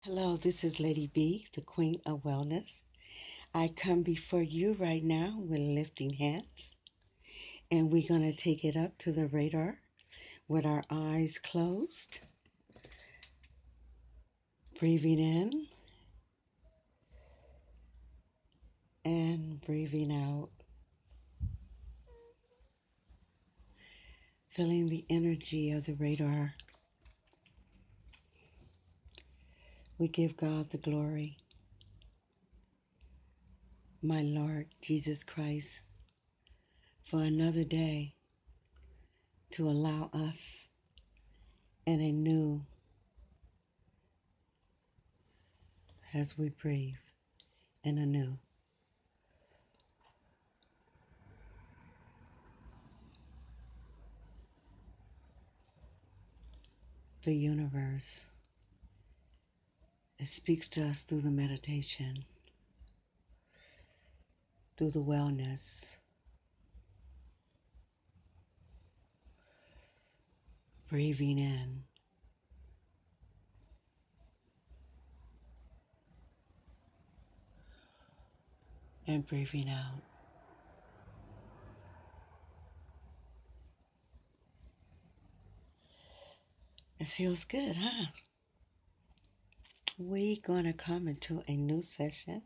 Hello, this is Lady B, the Queen of Wellness. I come before you right now with lifting hands, and we're going to take it up to the radar with our eyes closed, breathing in and breathing out, feeling the energy of the radar. We give God the glory, my Lord Jesus Christ, for another day to allow us in a new as we breathe in a new. The universe, it speaks to us through the meditation, through the wellness, breathing in and breathing out. It feels good, huh? We're going to come into a new session.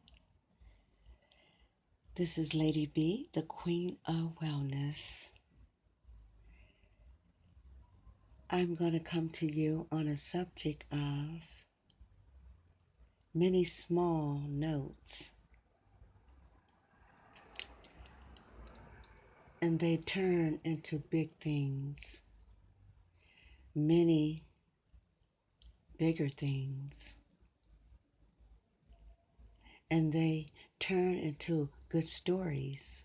This is Lady B, the Queen of Wellness. I'm going to come to you on a subject of many small notes, and they turn into big things, many bigger things, and they turn into good stories.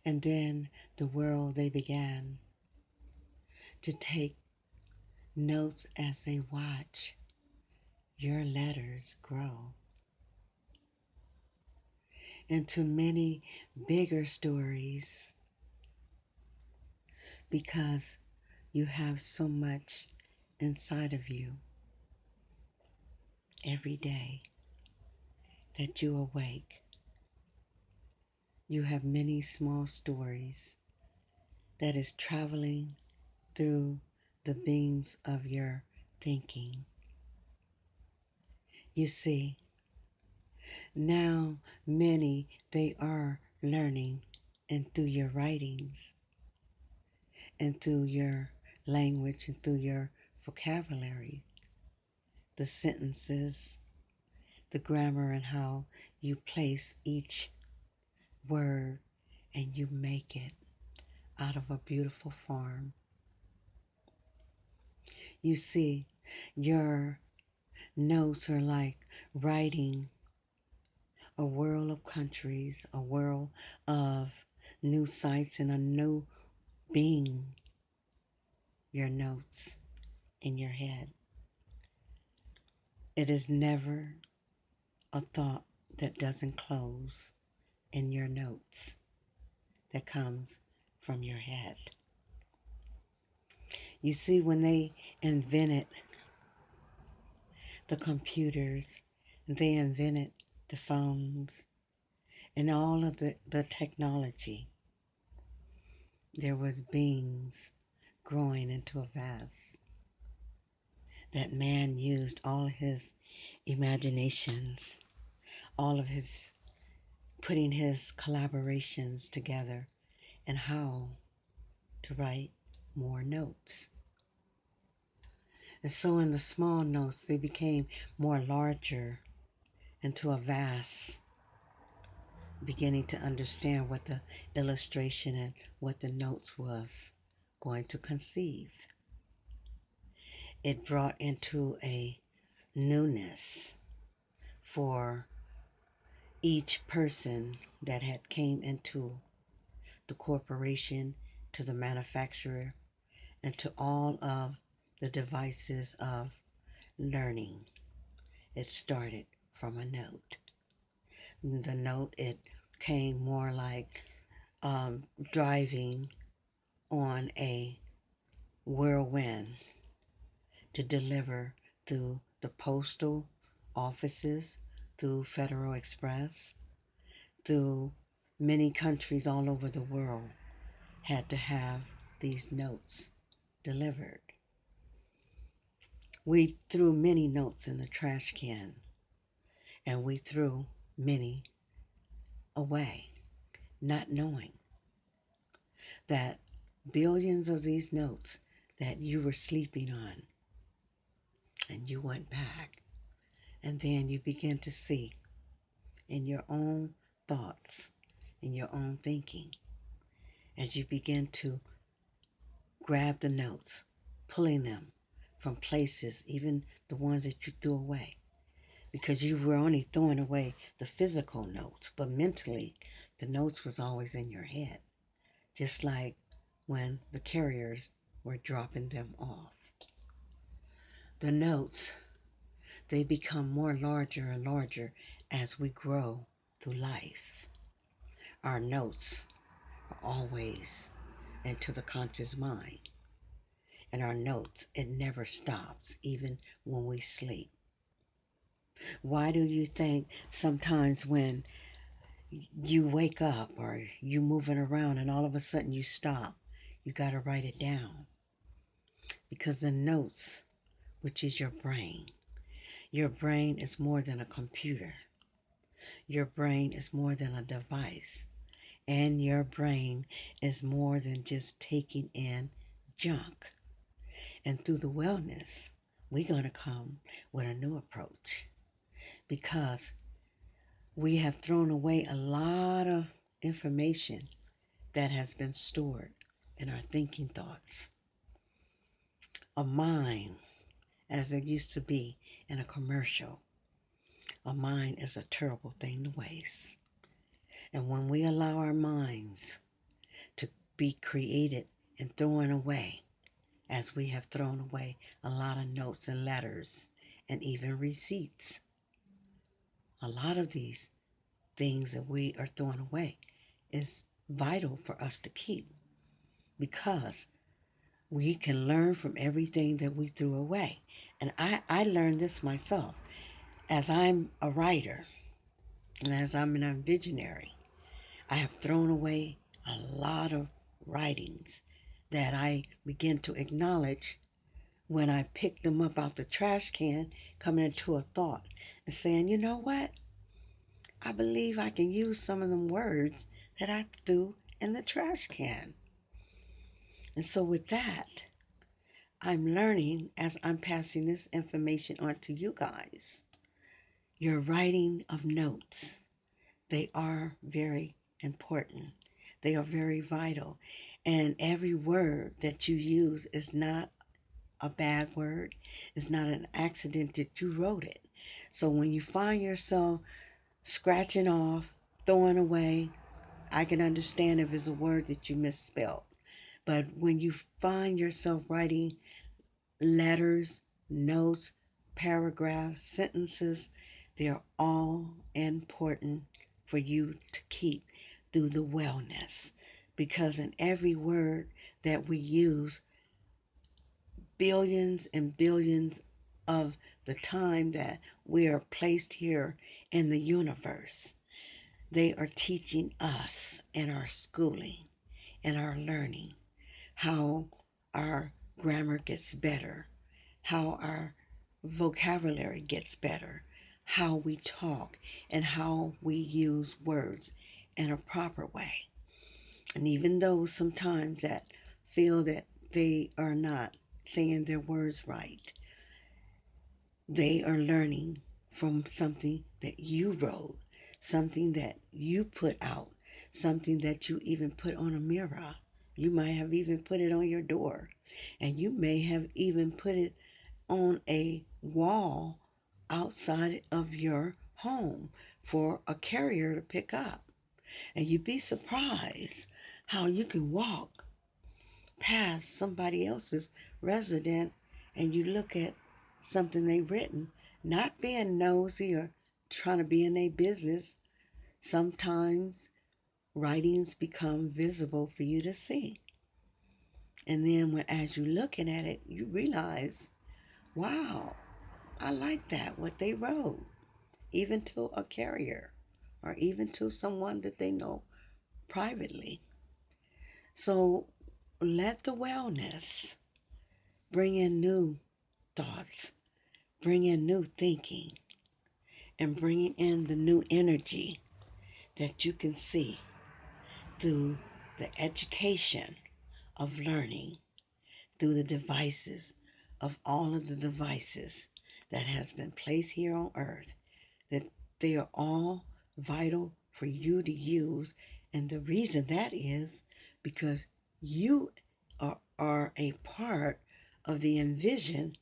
And then the world, they began to take notes as they watch your letters grow into many bigger stories, because you have so much inside of you every day that you awake. You have many small stories that is traveling through the beams of your thinking. You see, now many, they are learning, and through your writings and through your language and through your vocabulary, the sentences, the grammar, and how you place each word and you make it out of a beautiful form. You see, your notes are like writing a world of countries, a world of new sights, and a new being. Your notes in your head. It is never a thought that doesn't close in your notes that comes from your head. You see, when they invented the computers, they invented the phones and all of the technology, there was beings growing into a vase that man used all of his imaginations, all of his putting his collaborations together, and how to write more notes. And so in the small notes, they became more larger into a vast, beginning to understand what the illustration and what the notes was going to conceive. It brought into a newness for each person that had came into the corporation, to the manufacturer, and to all of the devices of learning. It started from a note. The note, it came more like driving on a whirlwind, to deliver through the postal offices, through Federal Express, through many countries all over the world had to have these notes delivered. We threw many notes in the trash can, and we threw many away, not knowing that billions of these notes that you were sleeping on, and you went back, and then you begin to see in your own thoughts, in your own thinking, as you begin to grab the notes, pulling them from places, even the ones that you threw away, because you were only throwing away the physical notes, but mentally the notes was always in your head, just like when the carriers were dropping them off. The notes, they become more larger and larger as we grow through life. Our notes are always into the conscious mind. And our notes, it never stops, even when we sleep. Why do you think sometimes when you wake up or you moving around and all of a sudden you stop, you got to write it down? Because the notes, which is your brain is more than a computer. Your brain is more than a device. And your brain is more than just taking in junk. And through the wellness, we're going to come with a new approach, because we have thrown away a lot of information that has been stored in our thinking thoughts. A mind, as it used to be in a commercial, a mind is a terrible thing to waste. And when we allow our minds to be created and thrown away, as we have thrown away a lot of notes and letters and even receipts, a lot of these things that we are throwing away is vital for us to keep, because we can learn from everything that we threw away. And I learned this myself. As I'm a writer and as I'm a visionary, I have thrown away a lot of writings that I begin to acknowledge when I pick them up out the trash can, coming into a thought and saying, you know what? I believe I can use some of them words that I threw in the trash can. And so with that, I'm learning as I'm passing this information on to you guys. Your writing of notes, they are very important. They are very vital. And every word that you use is not a bad word. It's not an accident that you wrote it. So when you find yourself scratching off, throwing away, I can understand if it's a word that you misspelled. But when you find yourself writing letters, notes, paragraphs, sentences, they're all important for you to keep through the wellness. Because in every word that we use, billions and billions of the time that we are placed here in the universe, they are teaching us in our schooling, in our learning, how our grammar gets better, how our vocabulary gets better, how we talk, and how we use words in a proper way. And even those sometimes that feel that they are not saying their words right, they are learning from something that you wrote, something that you put out, something that you even put on a mirror. You might have even put it on your door, and you may have even put it on a wall outside of your home for a carrier to pick up. And you'd be surprised how you can walk past somebody else's resident and you look at something they've written, not being nosy or trying to be in their business. Sometimes writings become visible for you to see. And then as you're looking at it, you realize, wow, I like that, what they wrote, even to a carrier or even to someone that they know privately. So let the wellness bring in new thoughts, bring in new thinking, and bring in the new energy that you can see through the education of learning, through the devices of all of the devices that has been placed here on earth, that they are all vital for you to use. And the reason that is because you are a part of the envision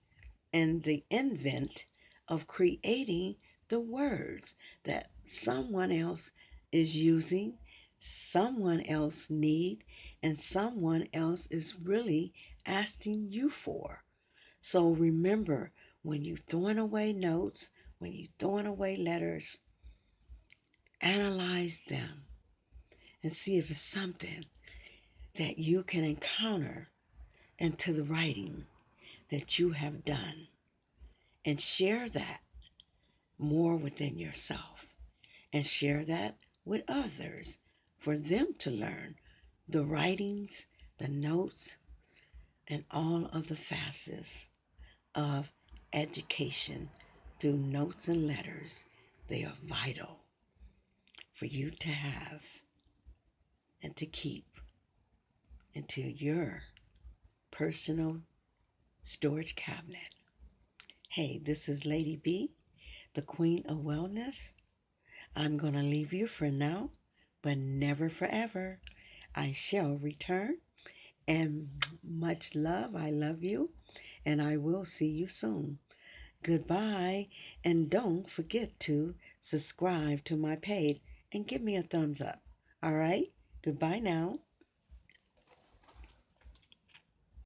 and the invent of creating the words that someone else is using, someone else need, and someone else is really asking you for. So remember, when you're throwing away notes, when you're throwing away letters, analyze them and see if it's something that you can encounter into the writing that you have done, and share that more within yourself and share that with others for them to learn the writings, the notes, and all of the facets of education through notes and letters. They are vital for you to have and to keep into your personal storage cabinet. Hey, this is Lady B, the Queen of Wellness. I'm going to leave you for now, but never forever. I shall return. And much love. I love you. And I will see you soon. Goodbye. And don't forget to subscribe to my page and give me a thumbs up. All right? Goodbye now.